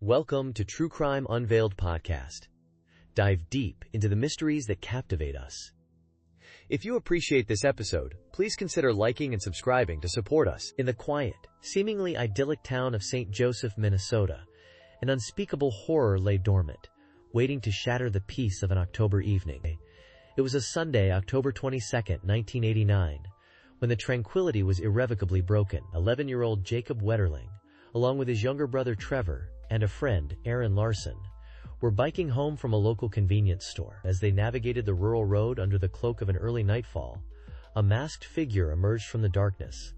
Welcome to TrueCrime Unveiled Podcast. Dive deep into the mysteries that captivate us. If you appreciate this episode, please consider liking and subscribing to support us. In the quiet, seemingly idyllic town of St. Joseph, Minnesota, an unspeakable horror lay dormant, waiting to shatter the peace of an October evening. It was a Sunday, October 22nd, 1989, when the tranquility was irrevocably broken. 11-year-old Jacob Wetterling, along with his younger brother Trevor and a friend, Aaron Larson, were biking home from a local convenience store. As they navigated the rural road under the cloak of an early nightfall, a masked figure emerged from the darkness,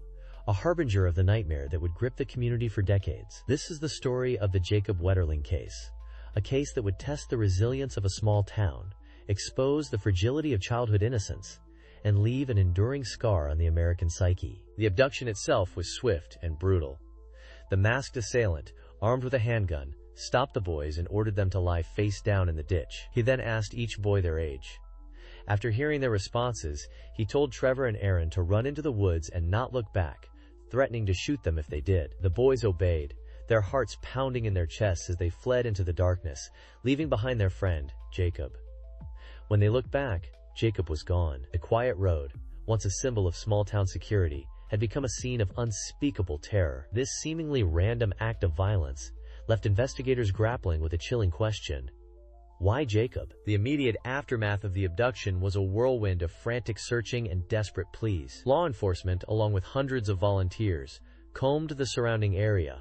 a harbinger of the nightmare that would grip the community for decades. This is the story of the Jacob Wetterling case, a case that would test the resilience of a small town, expose the fragility of childhood innocence, and leave an enduring scar on the American psyche. The abduction itself was swift and brutal. The masked assailant, armed with a handgun, stopped the boys and ordered them to lie face down in the ditch. He then asked each boy their age. After hearing their responses, he told Trevor and Aaron to run into the woods and not look back, threatening to shoot them if they did. The boys obeyed, their hearts pounding in their chests as they fled into the darkness, leaving behind their friend, Jacob. When they looked back, Jacob was gone. The quiet road, once a symbol of small-town security, had become a scene of unspeakable terror. This seemingly random act of violence left investigators grappling with a chilling question. Why Jacob? The immediate aftermath of the abduction was a whirlwind of frantic searching and desperate pleas. Law enforcement, along with hundreds of volunteers, combed the surrounding area,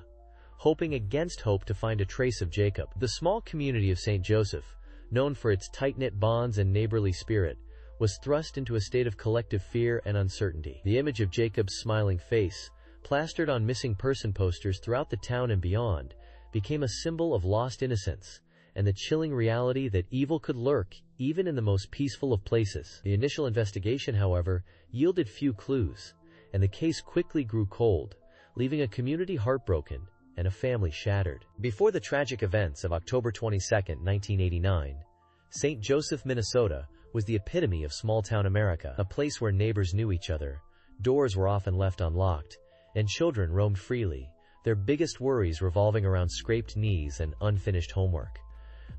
hoping against hope to find a trace of Jacob. The small community of St. Joseph, known for its tight-knit bonds and neighborly spirit, was thrust into a state of collective fear and uncertainty. The image of Jacob's smiling face, plastered on missing person posters throughout the town and beyond, became a symbol of lost innocence and the chilling reality that evil could lurk even in the most peaceful of places. The initial investigation, however, yielded few clues, and the case quickly grew cold, leaving a community heartbroken and a family shattered. Before the tragic events of October 22, 1989, St. Joseph, Minnesota was the epitome of small-town America, a place where neighbors knew each other, doors were often left unlocked, and children roamed freely, their biggest worries revolving around scraped knees and unfinished homework.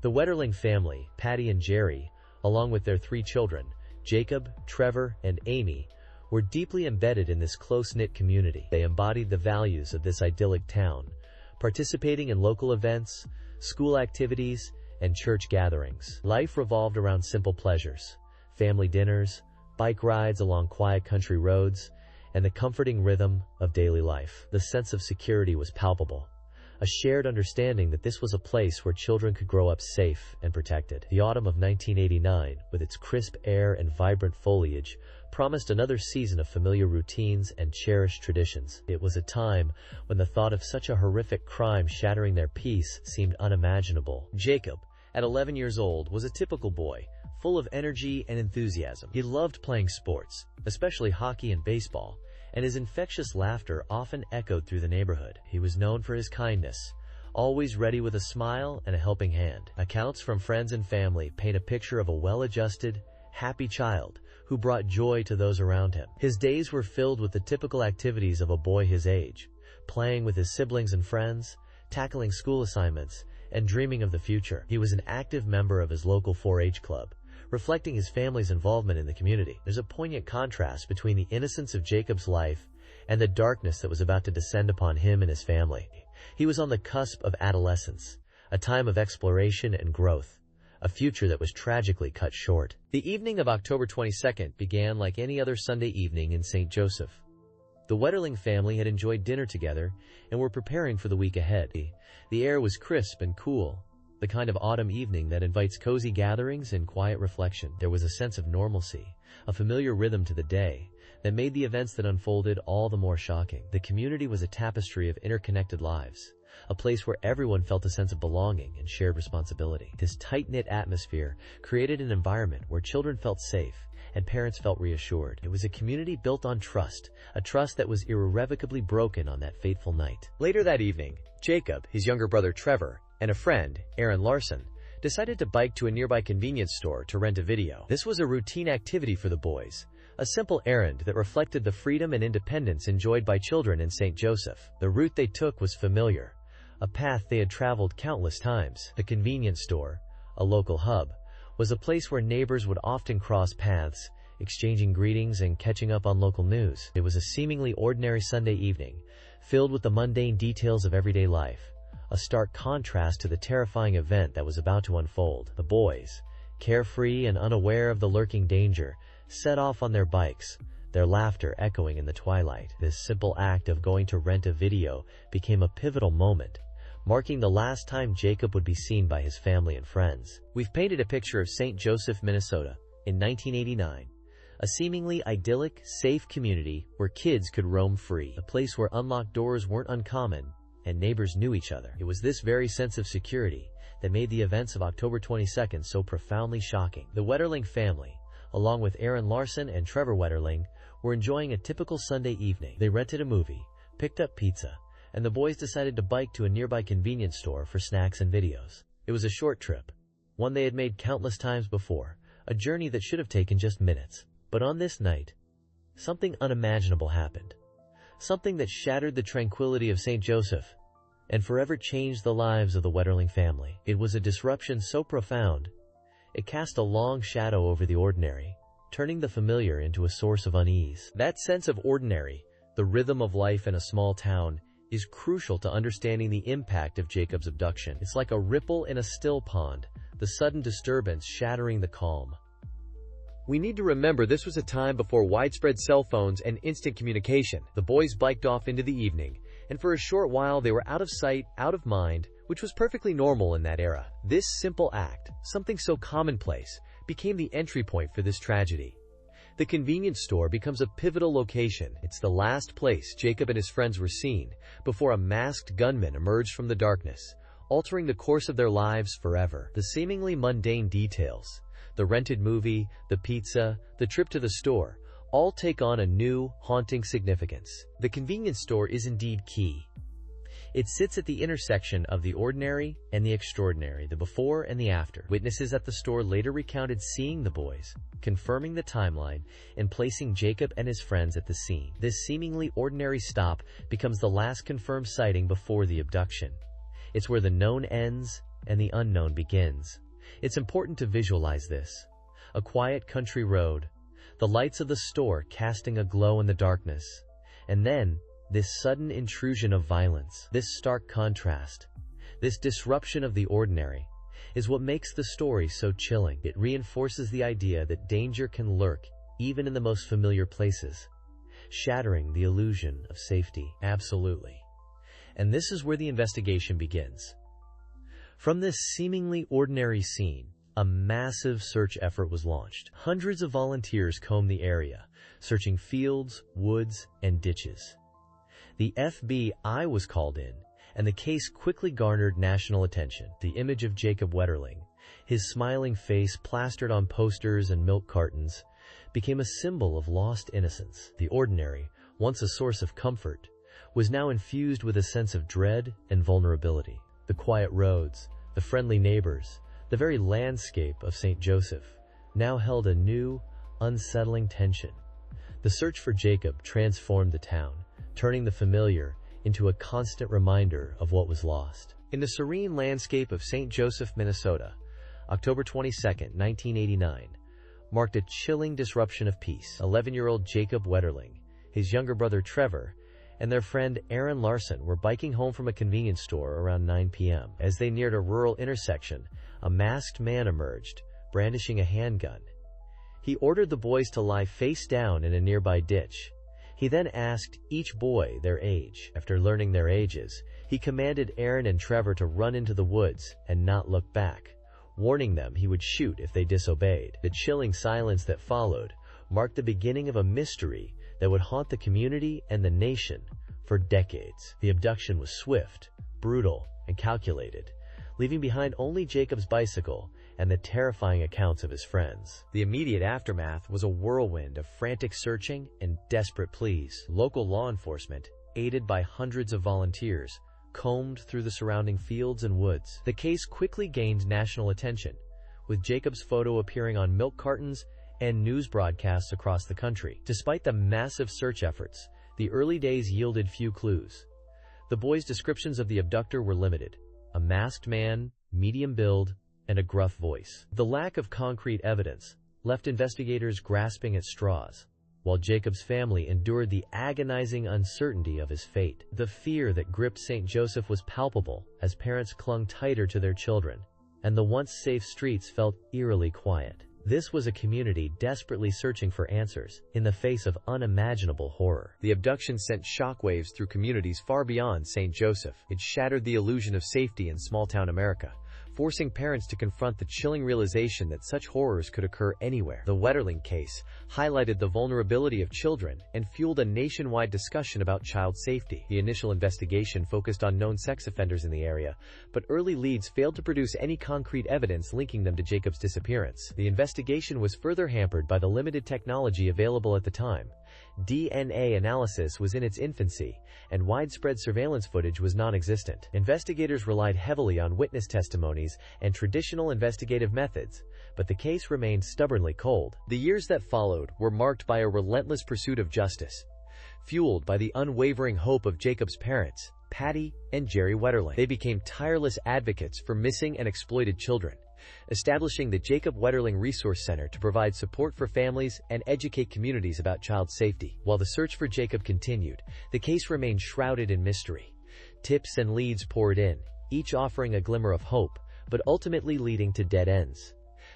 The Wetterling family, Patty and Jerry, along with their 3 children, Jacob, Trevor, and Amy, were deeply embedded in this close-knit community. They embodied the values of this idyllic town, participating in local events, school activities, and church gatherings. Life revolved around simple pleasures, family dinners, bike rides along quiet country roads, and the comforting rhythm of daily life. The sense of security was palpable, a shared understanding that this was a place where children could grow up safe and protected. The autumn of 1989, with its crisp air and vibrant foliage, promised another season of familiar routines and cherished traditions. It was a time when the thought of such a horrific crime shattering their peace seemed unimaginable. Jacob, at 11 years old, was a typical boy, full of energy and enthusiasm. He loved playing sports, especially hockey and baseball, and his infectious laughter often echoed through the neighborhood. He was known for his kindness, always ready with a smile and a helping hand. Accounts from friends and family paint a picture of a well-adjusted, happy child who brought joy to those around him. His days were filled with the typical activities of a boy his age, playing with his siblings and friends, tackling school assignments, and dreaming of the future. He was an active member of his local 4-H club, reflecting his family's involvement in the community. There's a poignant contrast between the innocence of Jacob's life and the darkness that was about to descend upon him and his family. He was on the cusp of adolescence, a time of exploration and growth, a future that was tragically cut short. The evening of October 22nd began like any other Sunday evening in St. Joseph. The Wetterling family had enjoyed dinner together and were preparing for the week ahead. The air was crisp and cool, the kind of autumn evening that invites cozy gatherings and quiet reflection. There was a sense of normalcy, a familiar rhythm to the day, that made the events that unfolded all the more shocking. The community was a tapestry of interconnected lives, a place where everyone felt a sense of belonging and shared responsibility. This tight-knit atmosphere created an environment where children felt safe and parents felt reassured. It was a community built on trust, a trust that was irrevocably broken on that fateful night. Later that evening, Jacob, his younger brother Trevor, and a friend, Aaron Larson, decided to bike to a nearby convenience store to rent a video. This was a routine activity for the boys, a simple errand that reflected the freedom and independence enjoyed by children in St. Joseph. The route they took was familiar, a path they had traveled countless times. The convenience store, a local hub, was a place where neighbors would often cross paths, exchanging greetings and catching up on local news. It was a seemingly ordinary Sunday evening, filled with the mundane details of everyday life, a stark contrast to the terrifying event that was about to unfold. The boys, carefree and unaware of the lurking danger, set off on their bikes, their laughter echoing in the twilight. This simple act of going to rent a video became a pivotal moment, marking the last time Jacob would be seen by his family and friends. We've painted a picture of St. Joseph, Minnesota, in 1989, a seemingly idyllic, safe community where kids could roam free, a place where unlocked doors weren't uncommon and neighbors knew each other. It was this very sense of security that made the events of October 22nd so profoundly shocking. The Wetterling family, along with Aaron Larson and Trevor Wetterling, were enjoying a typical Sunday evening. They rented a movie, picked up pizza, and the boys decided to bike to a nearby convenience store for snacks and videos. It was a short trip, one they had made countless times before, a journey that should have taken just minutes. But on this night, something unimaginable happened. Something that shattered the tranquility of St. Joseph and forever changed the lives of the Wetterling family. It was a disruption so profound, it cast a long shadow over the ordinary, turning the familiar into a source of unease. That sense of ordinary, the rhythm of life in a small town, is crucial to understanding the impact of Jacob's abduction. It's like a ripple in a still pond, the sudden disturbance shattering the calm. We need to remember this was a time before widespread cell phones and instant communication. The boys biked off into the evening, and for a short while they were out of sight, out of mind, which was perfectly normal in that era. This simple act, something so commonplace, became the entry point for this tragedy. The convenience store becomes a pivotal location. It's the last place Jacob and his friends were seen before a masked gunman emerged from the darkness, altering the course of their lives forever. The seemingly mundane details, the rented movie, the pizza, the trip to the store, all take on a new, haunting significance. The convenience store is indeed key. It sits at the intersection of the ordinary and the extraordinary, the before and the after. Witnesses at the store later recounted seeing the boys, confirming the timeline, and placing Jacob and his friends at the scene. This seemingly ordinary stop becomes the last confirmed sighting before the abduction. It's where the known ends and the unknown begins. It's important to visualize this. A quiet country road, the lights of the store casting a glow in the darkness, and then this sudden intrusion of violence. This stark contrast, this disruption of the ordinary, is what makes the story so chilling. It reinforces the idea that danger can lurk even in the most familiar places, shattering the illusion of safety. Absolutely. And this is where the investigation begins. From this seemingly ordinary scene, a massive search effort was launched. Hundreds of volunteers combed the area, searching fields, woods, and ditches. The FBI was called in, and the case quickly garnered national attention. The image of Jacob Wetterling, his smiling face plastered on posters and milk cartons, became a symbol of lost innocence. The ordinary, once a source of comfort, was now infused with a sense of dread and vulnerability. The quiet roads, the friendly neighbors, the very landscape of St. Joseph now held a new, unsettling tension. The search for Jacob transformed the town, turning the familiar into a constant reminder of what was lost. In the serene landscape of St. Joseph, Minnesota, October 22, 1989, marked a chilling disruption of peace. 11-year-old Jacob Wetterling, his younger brother Trevor, and their friend Aaron Larson were biking home from a convenience store around 9 p.m. As they neared a rural intersection, a masked man emerged, brandishing a handgun. He ordered the boys to lie face down in a nearby ditch. He then asked each boy their age. After learning their ages, he commanded Aaron and Trevor to run into the woods and not look back, warning them he would shoot if they disobeyed. The chilling silence that followed marked the beginning of a mystery that would haunt the community and the nation for decades. The abduction was swift, brutal, and calculated, leaving behind only Jacob's bicycle and the terrifying accounts of his friends. The immediate aftermath was a whirlwind of frantic searching and desperate pleas. Local law enforcement, aided by hundreds of volunteers, combed through the surrounding fields and woods. The case quickly gained national attention, with Jacob's photo appearing on milk cartons and news broadcasts across the country. Despite the massive search efforts, the early days yielded few clues. The boys' descriptions of the abductor were limited: a masked man, medium build, and a gruff voice. The lack of concrete evidence left investigators grasping at straws, while Jacob's family endured the agonizing uncertainty of his fate. The fear that gripped St. Joseph was palpable as parents clung tighter to their children, and the once safe streets felt eerily quiet. This was a community desperately searching for answers in the face of unimaginable horror. The abduction sent shockwaves through communities far beyond St. Joseph. It shattered the illusion of safety in small-town America, forcing parents to confront the chilling realization that such horrors could occur anywhere. The Wetterling case highlighted the vulnerability of children and fueled a nationwide discussion about child safety. The initial investigation focused on known sex offenders in the area, but early leads failed to produce any concrete evidence linking them to Jacob's disappearance. The investigation was further hampered by the limited technology available at the time. DNA analysis was in its infancy, and widespread surveillance footage was non-existent. Investigators relied heavily on witness testimonies and traditional investigative methods, but the case remained stubbornly cold. The years that followed were marked by a relentless pursuit of justice, fueled by the unwavering hope of Jacob's parents, Patty and Jerry Wetterling. They became tireless advocates for missing and exploited children, establishing the Jacob Wetterling Resource Center to provide support for families and educate communities about child safety. While the search for Jacob continued, the case remained shrouded in mystery. Tips and leads poured in, each offering a glimmer of hope, but ultimately leading to dead ends.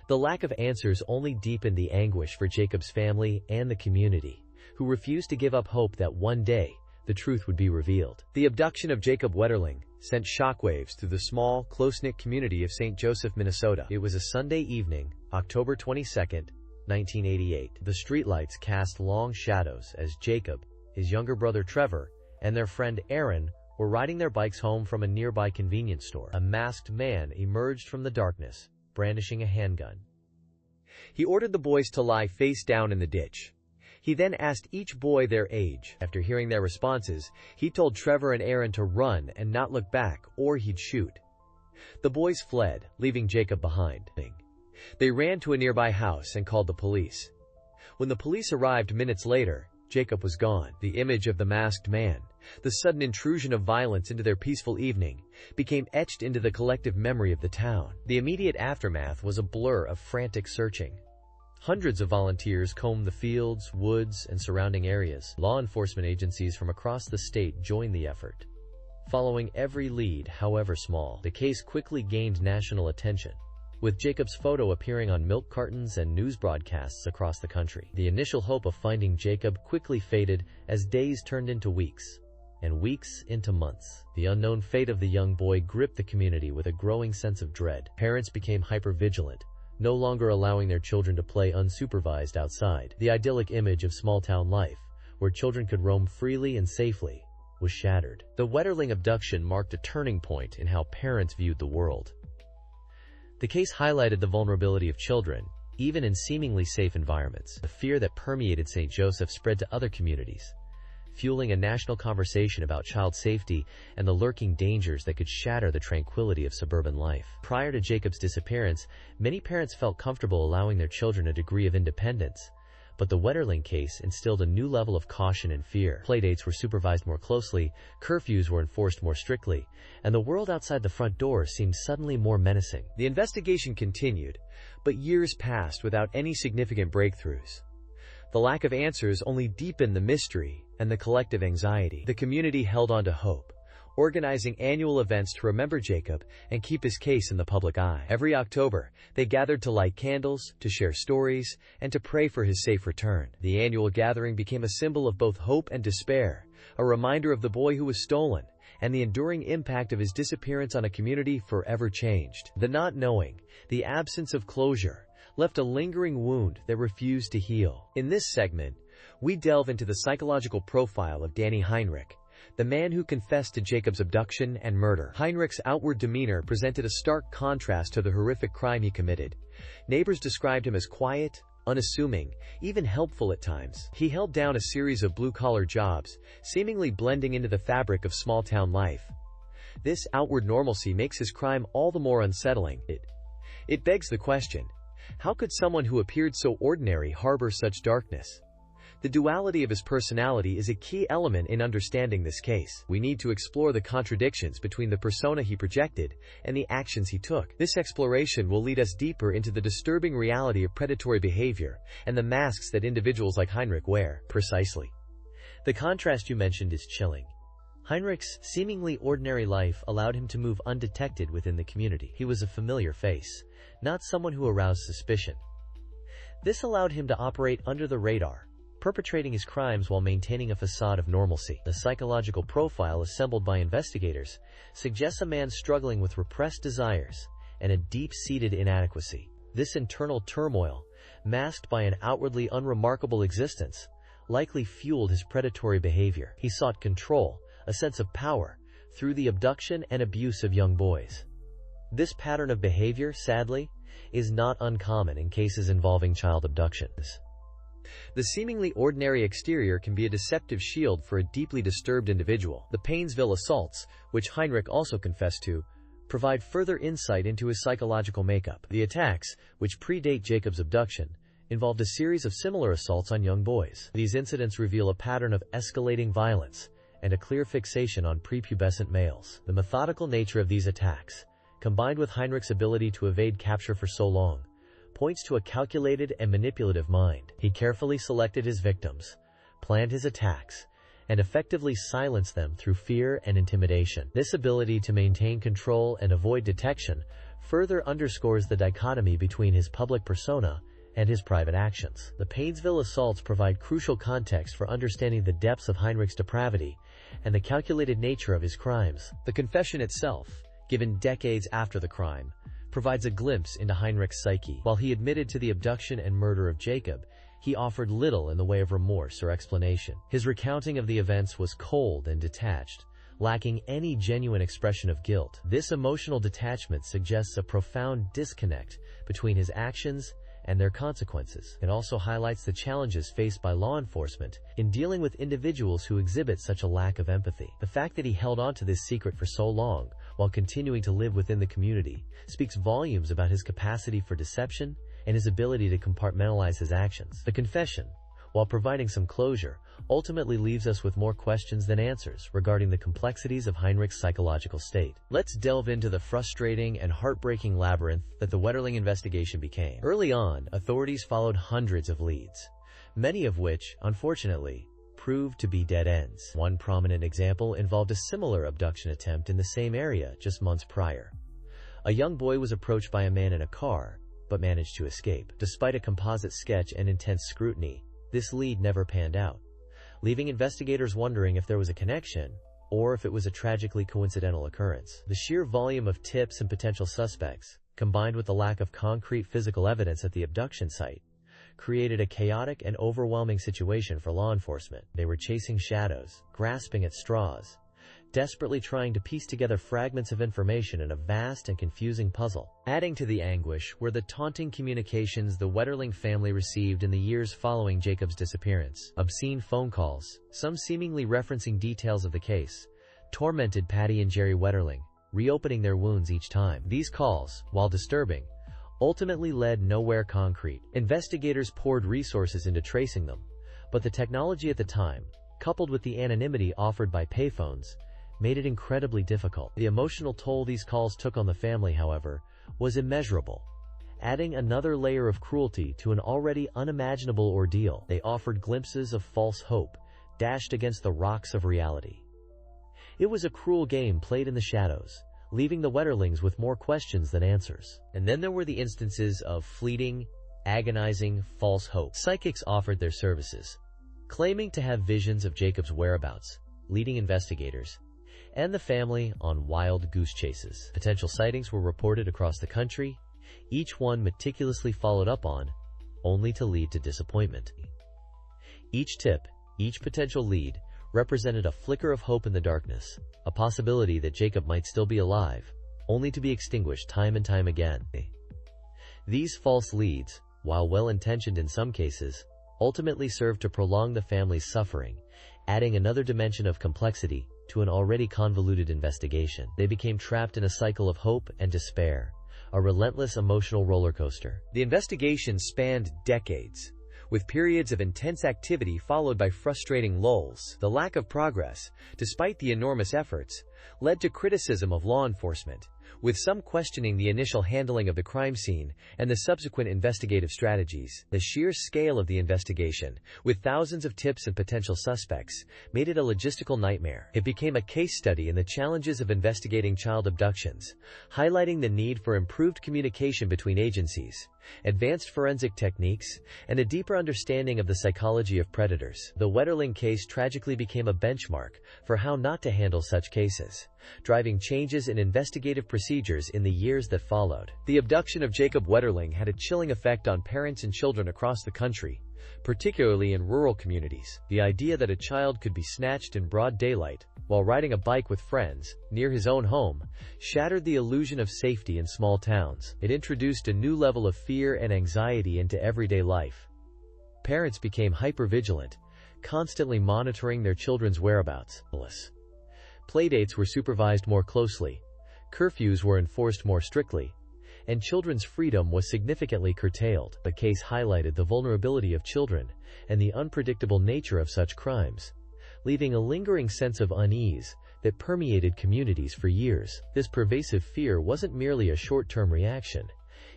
The lack of answers only deepened the anguish for Jacob's family and the community, who refused to give up hope that one day the truth would be revealed. The abduction of Jacob Wetterling sent shockwaves through the small, close-knit community of St. Joseph, Minnesota. It was a Sunday evening, October 22, 1988. The streetlights cast long shadows as Jacob, his younger brother Trevor, and their friend Aaron were riding their bikes home from a nearby convenience store. A masked man emerged from the darkness, brandishing a handgun. He ordered the boys to lie face down in the ditch. He then asked each boy their age. After hearing their responses, he told Trevor and Aaron to run and not look back, or he'd shoot. The boys fled, leaving Jacob behind. They ran to a nearby house and called the police. When the police arrived minutes later, Jacob was gone. The image of the masked man, the sudden intrusion of violence into their peaceful evening, became etched into the collective memory of the town. The immediate aftermath was a blur of frantic searching. Hundreds of volunteers combed the fields, woods, and surrounding areas. Law enforcement agencies from across the state joined the effort. Following every lead, however small, the case quickly gained national attention, with Jacob's photo appearing on milk cartons and news broadcasts across the country. The initial hope of finding Jacob quickly faded as days turned into weeks, and weeks into months. The unknown fate of the young boy gripped the community with a growing sense of dread. Parents became hyper-vigilant, no longer allowing their children to play unsupervised outside. The idyllic image of small-town life, where children could roam freely and safely, was shattered. The Wetterling abduction marked a turning point in how parents viewed the world. The case highlighted the vulnerability of children, even in seemingly safe environments. The fear that permeated St. Joseph spread to other communities, fueling a national conversation about child safety and the lurking dangers that could shatter the tranquility of suburban life. Prior to Jacob's disappearance, many parents felt comfortable allowing their children a degree of independence, but the Wetterling case instilled a new level of caution and fear. Playdates were supervised more closely, curfews were enforced more strictly, and the world outside the front door seemed suddenly more menacing. The investigation continued, but years passed without any significant breakthroughs. The lack of answers only deepened the mystery and the collective anxiety. The community held on to hope, organizing annual events to remember Jacob and keep his case in the public eye. Every October, they gathered to light candles, to share stories, and to pray for his safe return. The annual gathering became a symbol of both hope and despair, a reminder of the boy who was stolen, and the enduring impact of his disappearance on a community forever changed. The not knowing, the absence of closure, left a lingering wound that refused to heal. In this segment, we delve into the psychological profile of Danny Heinrich, the man who confessed to Jacob's abduction and murder. Heinrich's outward demeanor presented a stark contrast to the horrific crime he committed. Neighbors described him as quiet, unassuming, even helpful at times. He held down a series of blue-collar jobs, seemingly blending into the fabric of small-town life. This outward normalcy makes his crime all the more unsettling. It begs the question, how could someone who appeared so ordinary harbor such darkness? The duality of his personality is a key element in understanding this case. We need to explore the contradictions between the persona he projected and the actions he took. This exploration will lead us deeper into the disturbing reality of predatory behavior and the masks that individuals like Heinrich wear. Precisely. The contrast you mentioned is chilling. Heinrich's seemingly ordinary life allowed him to move undetected within the community. He was a familiar face, not someone who aroused suspicion. This allowed him to operate under the radar, perpetrating his crimes while maintaining a facade of normalcy. The psychological profile assembled by investigators suggests a man struggling with repressed desires and a deep-seated inadequacy. This internal turmoil, masked by an outwardly unremarkable existence, likely fueled his predatory behavior. He sought control, a sense of power, through the abduction and abuse of young boys. This pattern of behavior, sadly, is not uncommon in cases involving child abductions. The seemingly ordinary exterior can be a deceptive shield for a deeply disturbed individual. The Painesville assaults, which Heinrich also confessed to, provide further insight into his psychological makeup. The attacks, which predate Jacob's abduction, involved a series of similar assaults on young boys. These incidents reveal a pattern of escalating violence and a clear fixation on prepubescent males. The methodical nature of these attacks, combined with Heinrich's ability to evade capture for so long, points to a calculated and manipulative mind. He carefully selected his victims, planned his attacks, and effectively silenced them through fear and intimidation. This ability to maintain control and avoid detection further underscores the dichotomy between his public persona and his private actions. The Painesville assaults provide crucial context for understanding the depths of Heinrich's depravity and the calculated nature of his crimes. The confession itself, given decades after the crime, provides a glimpse into Heinrich's psyche. While he admitted to the abduction and murder of Jacob, he offered little in the way of remorse or explanation. His recounting of the events was cold and detached, lacking any genuine expression of guilt. This emotional detachment suggests a profound disconnect between his actions and their consequences. It also highlights the challenges faced by law enforcement in dealing with individuals who exhibit such a lack of empathy. The fact that he held on to this secret for so long, while continuing to live within the community, speaks volumes about his capacity for deception and his ability to compartmentalize his actions. The confession, while providing some closure, ultimately leaves us with more questions than answers regarding the complexities of Heinrich's psychological state. Let's delve into the frustrating and heartbreaking labyrinth that the Wetterling investigation became. Early on, authorities followed hundreds of leads, many of which, unfortunately, proved to be dead ends. One prominent example involved a similar abduction attempt in the same area just months prior. A young boy was approached by a man in a car, but managed to escape. Despite a composite sketch and intense scrutiny, this lead never panned out, leaving investigators wondering if there was a connection or if it was a tragically coincidental occurrence. The sheer volume of tips and potential suspects, combined with the lack of concrete physical evidence at the abduction site, created a chaotic and overwhelming situation for law enforcement. They were chasing shadows, grasping at straws, desperately trying to piece together fragments of information in a vast and confusing puzzle. Adding to the anguish were the taunting communications the Wetterling family received in the years following Jacob's disappearance. Obscene phone calls, some seemingly referencing details of the case, tormented Patty and Jerry Wetterling, reopening their wounds each time. These calls, while disturbing, ultimately led nowhere concrete. Investigators poured resources into tracing them, but the technology at the time, coupled with the anonymity offered by payphones, made it incredibly difficult. The emotional toll these calls took on the family, however, was immeasurable, adding another layer of cruelty to an already unimaginable ordeal. They offered glimpses of false hope, dashed against the rocks of reality. It was a cruel game played in the shadows, leaving the Wetterlings with more questions than answers. And then there were the instances of fleeting, agonizing, false hope. Psychics offered their services, claiming to have visions of Jacob's whereabouts, leading investigators and the family on wild goose chases. Potential sightings were reported across the country, each one meticulously followed up on, only to lead to disappointment. Each tip, each potential lead, represented a flicker of hope in the darkness, a possibility that Jacob might still be alive, only to be extinguished time and time again. These false leads, while well-intentioned in some cases, ultimately served to prolong the family's suffering, adding another dimension of complexity to an already convoluted investigation. They became trapped in a cycle of hope and despair, a relentless emotional roller coaster. The investigation spanned decades, with periods of intense activity followed by frustrating lulls. The lack of progress, despite the enormous efforts, led to criticism of law enforcement, with some questioning the initial handling of the crime scene and the subsequent investigative strategies. The sheer scale of the investigation, with thousands of tips and potential suspects, made it a logistical nightmare. It became a case study in the challenges of investigating child abductions, highlighting the need for improved communication between agencies, advanced forensic techniques, and a deeper understanding of the psychology of predators. The Wetterling case tragically became a benchmark for how not to handle such cases, driving changes in investigative procedures in the years that followed. The abduction of Jacob Wetterling had a chilling effect on parents and children across the country, particularly in rural communities. The idea that a child could be snatched in broad daylight while riding a bike with friends near his own home shattered the illusion of safety in small towns. It introduced a new level of fear and anxiety into everyday life. Parents became hypervigilant, constantly monitoring their children's whereabouts. Playdates were supervised more closely, curfews were enforced more strictly, and children's freedom was significantly curtailed. The case highlighted the vulnerability of children and the unpredictable nature of such crimes, leaving a lingering sense of unease that permeated communities for years. This pervasive fear wasn't merely a short-term reaction.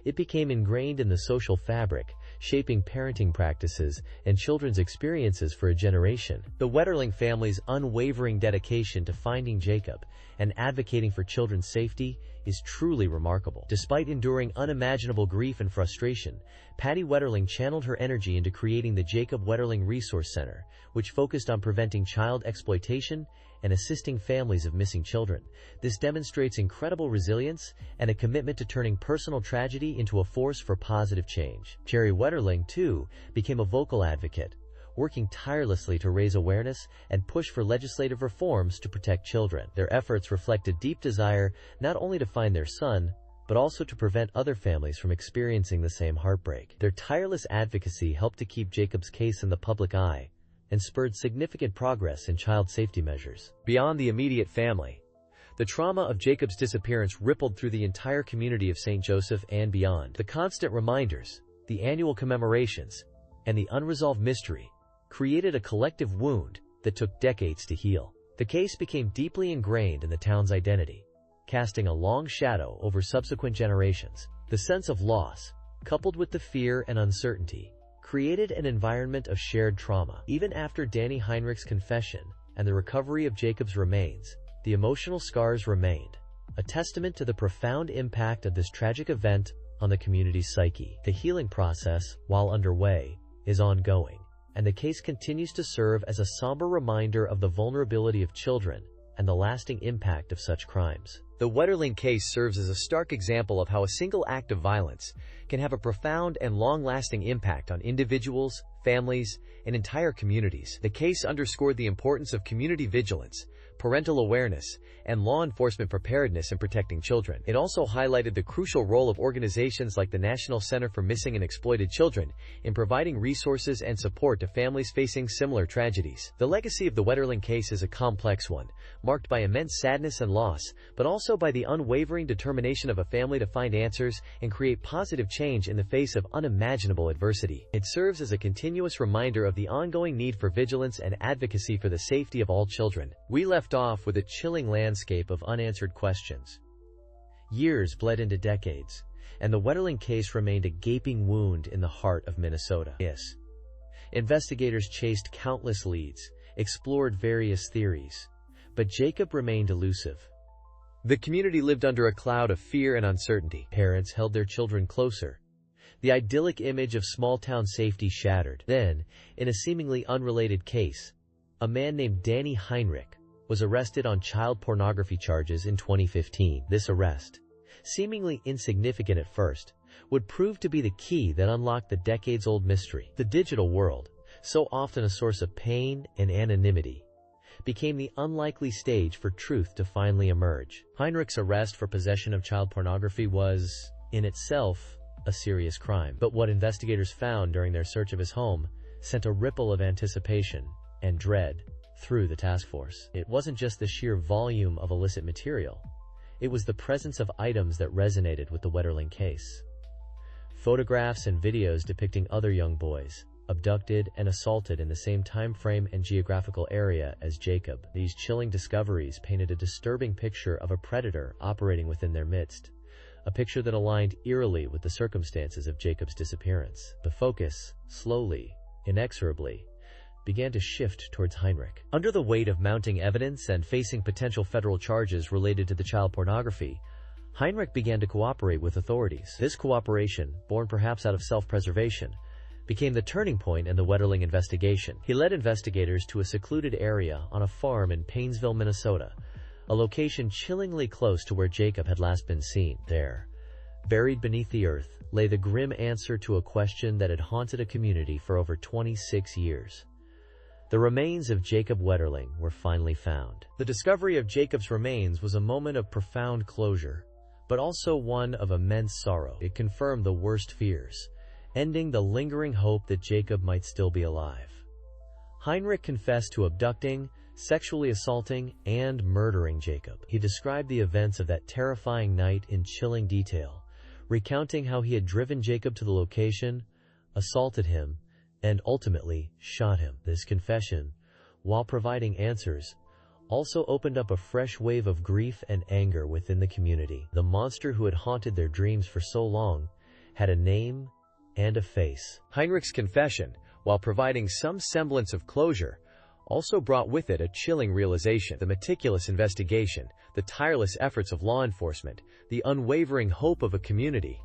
It became ingrained in the social fabric, shaping parenting practices and children's experiences for a generation. The Wetterling family's unwavering dedication to finding Jacob and advocating for children's safety is truly remarkable. Despite enduring unimaginable grief and frustration, Patty Wetterling channeled her energy into creating the Jacob Wetterling Resource Center, which focused on preventing child exploitation and assisting families of missing children. This demonstrates incredible resilience and a commitment to turning personal tragedy into a force for positive change. Jerry Wetterling, too, became a vocal advocate, working tirelessly to raise awareness and push for legislative reforms to protect children. Their efforts reflect a deep desire not only to find their son, but also to prevent other families from experiencing the same heartbreak. Their tireless advocacy helped to keep Jacob's case in the public eye and spurred significant progress in child safety measures. Beyond the immediate family, the trauma of Jacob's disappearance rippled through the entire community of St. Joseph and beyond. The constant reminders, the annual commemorations, and the unresolved mystery created a collective wound that took decades to heal. The case became deeply ingrained in the town's identity, casting a long shadow over subsequent generations. The sense of loss, coupled with the fear and uncertainty, created an environment of shared trauma. Even after Danny Heinrich's confession and the recovery of Jacob's remains, the emotional scars remained, a testament to the profound impact of this tragic event on the community's psyche. The healing process, while underway, is ongoing, and the case continues to serve as a somber reminder of the vulnerability of children and the lasting impact of such crimes. The Wetterling case serves as a stark example of how a single act of violence can have a profound and long-lasting impact on individuals, families, and entire communities. The case underscored the importance of community vigilance, parental awareness, and law enforcement preparedness in protecting children. It also highlighted the crucial role of organizations like the National Center for Missing and Exploited Children in providing resources and support to families facing similar tragedies. The legacy of the Wetterling case is a complex one, marked by immense sadness and loss, but also by the unwavering determination of a family to find answers and create positive change in the face of unimaginable adversity. It serves as a continuous reminder of the ongoing need for vigilance and advocacy for the safety of all children. We left off with a chilling landscape of unanswered questions. Years bled into decades, and the Wetterling case remained a gaping wound in the heart of Minnesota. Yes. Investigators chased countless leads, explored various theories, but Jacob remained elusive. The community lived under a cloud of fear and uncertainty. Parents held their children closer. The idyllic image of small-town safety shattered. Then, in a seemingly unrelated case, a man named Danny Heinrich was arrested on child pornography charges in 2015. This arrest, seemingly insignificant at first, would prove to be the key that unlocked the decades-old mystery. The digital world, so often a source of pain and anonymity, became the unlikely stage for truth to finally emerge. Heinrich's arrest for possession of child pornography was, in itself, a serious crime. But what investigators found during their search of his home sent a ripple of anticipation and dread through the task force. It wasn't just the sheer volume of illicit material. It was the presence of items that resonated with the Wetterling case. Photographs and videos depicting other young boys, abducted, and assaulted in the same time frame and geographical area as Jacob. These chilling discoveries painted a disturbing picture of a predator operating within their midst, a picture that aligned eerily with the circumstances of Jacob's disappearance. The focus, slowly, inexorably, began to shift towards Heinrich. Under the weight of mounting evidence and facing potential federal charges related to the child pornography, Heinrich began to cooperate with authorities. This cooperation, born perhaps out of self-preservation, became the turning point in the Wetterling investigation. He led investigators to a secluded area on a farm in Paynesville, Minnesota, a location chillingly close to where Jacob had last been seen. There, buried beneath the earth, lay the grim answer to a question that had haunted a community for over 26 years. The remains of Jacob Wetterling were finally found. The discovery of Jacob's remains was a moment of profound closure, but also one of immense sorrow. It confirmed the worst fears, ending the lingering hope that Jacob might still be alive. Heinrich confessed to abducting, sexually assaulting, and murdering Jacob. He described the events of that terrifying night in chilling detail, recounting how he had driven Jacob to the location, assaulted him, and ultimately shot him. This confession, while providing answers, also opened up a fresh wave of grief and anger within the community. The monster who had haunted their dreams for so long had a name and a face. Heinrich's confession, while providing some semblance of closure, also brought with it a chilling realization. The meticulous investigation, the tireless efforts of law enforcement, the unwavering hope of a community,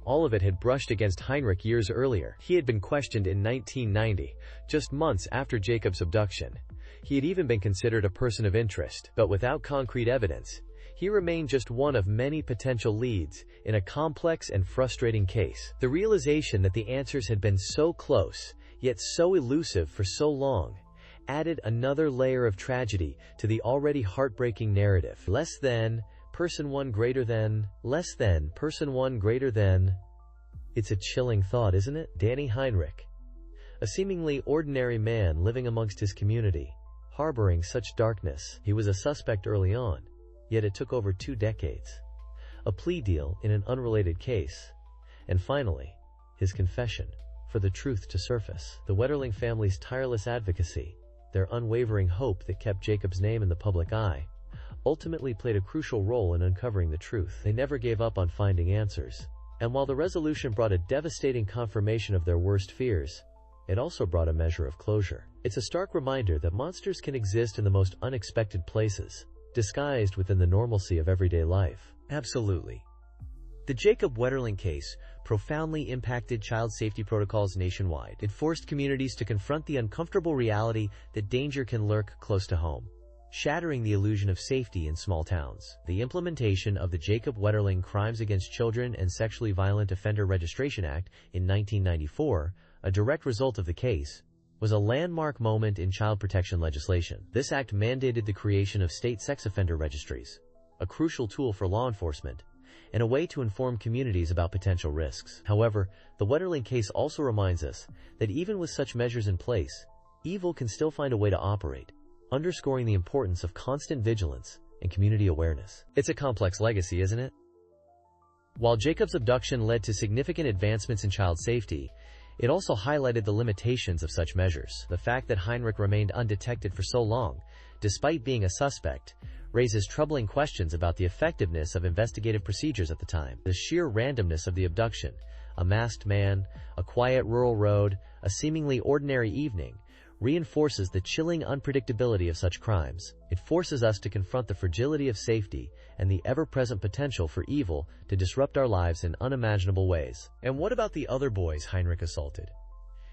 all of it had brushed against Heinrich years earlier. He had been questioned in 1990, just months after Jacob's abduction. He had even been considered a person of interest, but without concrete evidence, he remained just one of many potential leads in a complex and frustrating case. The realization that the answers had been so close, yet so elusive for so long, added another layer of tragedy to the already heartbreaking narrative. Less than, person one greater than, less than, person one greater than. It's a chilling thought, isn't it? Danny Heinrich, a seemingly ordinary man living amongst his community, harboring such darkness. He was a suspect early on, yet it took over 2 decades. A plea deal in an unrelated case, and finally, his confession for the truth to surface. The Wetterling family's tireless advocacy, their unwavering hope that kept Jacob's name in the public eye, ultimately played a crucial role in uncovering the truth. They never gave up on finding answers, and while the resolution brought a devastating confirmation of their worst fears, it also brought a measure of closure. It's a stark reminder that monsters can exist in the most unexpected places, disguised within the normalcy of everyday life. Absolutely. The Jacob Wetterling case profoundly impacted child safety protocols nationwide. It forced communities to confront the uncomfortable reality that danger can lurk close to home, shattering the illusion of safety in small towns. The implementation of the Jacob Wetterling Crimes Against Children and Sexually Violent Offender Registration Act in 1994, a direct result of the case, was a landmark moment in child protection legislation. This act mandated the creation of state sex offender registries, a crucial tool for law enforcement, and a way to inform communities about potential risks. However, the Wetterling case also reminds us that even with such measures in place, evil can still find a way to operate, underscoring the importance of constant vigilance and community awareness. It's a complex legacy, isn't it? While Jacob's abduction led to significant advancements in child safety, it also highlighted the limitations of such measures. The fact that Heinrich remained undetected for so long, despite being a suspect, raises troubling questions about the effectiveness of investigative procedures at the time. The sheer randomness of the abduction, a masked man, a quiet rural road, a seemingly ordinary evening, reinforces the chilling unpredictability of such crimes. It forces us to confront the fragility of safety and the ever-present potential for evil to disrupt our lives in unimaginable ways. And what about the other boys Heinrich assaulted?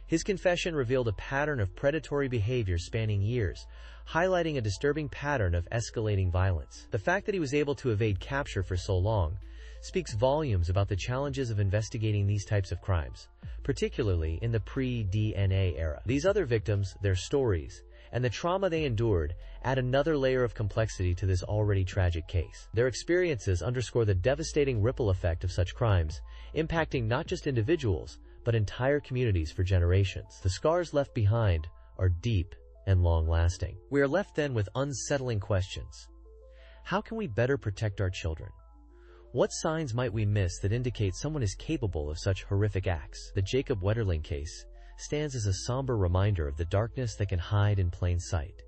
His confession revealed a pattern of predatory behavior spanning years, highlighting a disturbing pattern of escalating violence. The fact that he was able to evade capture for so long speaks volumes about the challenges of investigating these types of crimes, particularly in the pre-DNA era. These other victims, their stories, and the trauma they endured add another layer of complexity to this already tragic case. Their experiences underscore the devastating ripple effect of such crimes, impacting not just individuals, but entire communities for generations. The scars left behind are deep and long-lasting. We are left then with unsettling questions. How can we better protect our children? What signs might we miss that indicate someone is capable of such horrific acts? The Jacob Wetterling case stands as a somber reminder of the darkness that can hide in plain sight.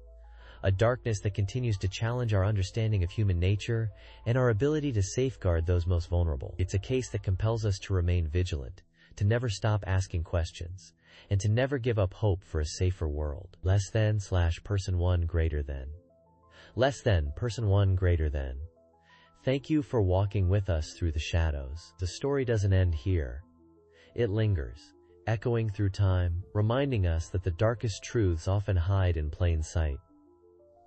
A darkness that continues to challenge our understanding of human nature and our ability to safeguard those most vulnerable. It's a case that compels us to remain vigilant, to never stop asking questions, and to never give up hope for a safer world. Less than / person 1 greater than. Less than person 1 greater than. Thank you for walking with us through the shadows. The story doesn't end here. It lingers, echoing through time, reminding us that the darkest truths often hide in plain sight.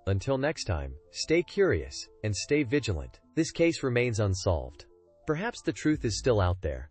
Until next time, stay curious and stay vigilant. This case remains unsolved. Perhaps the truth is still out there,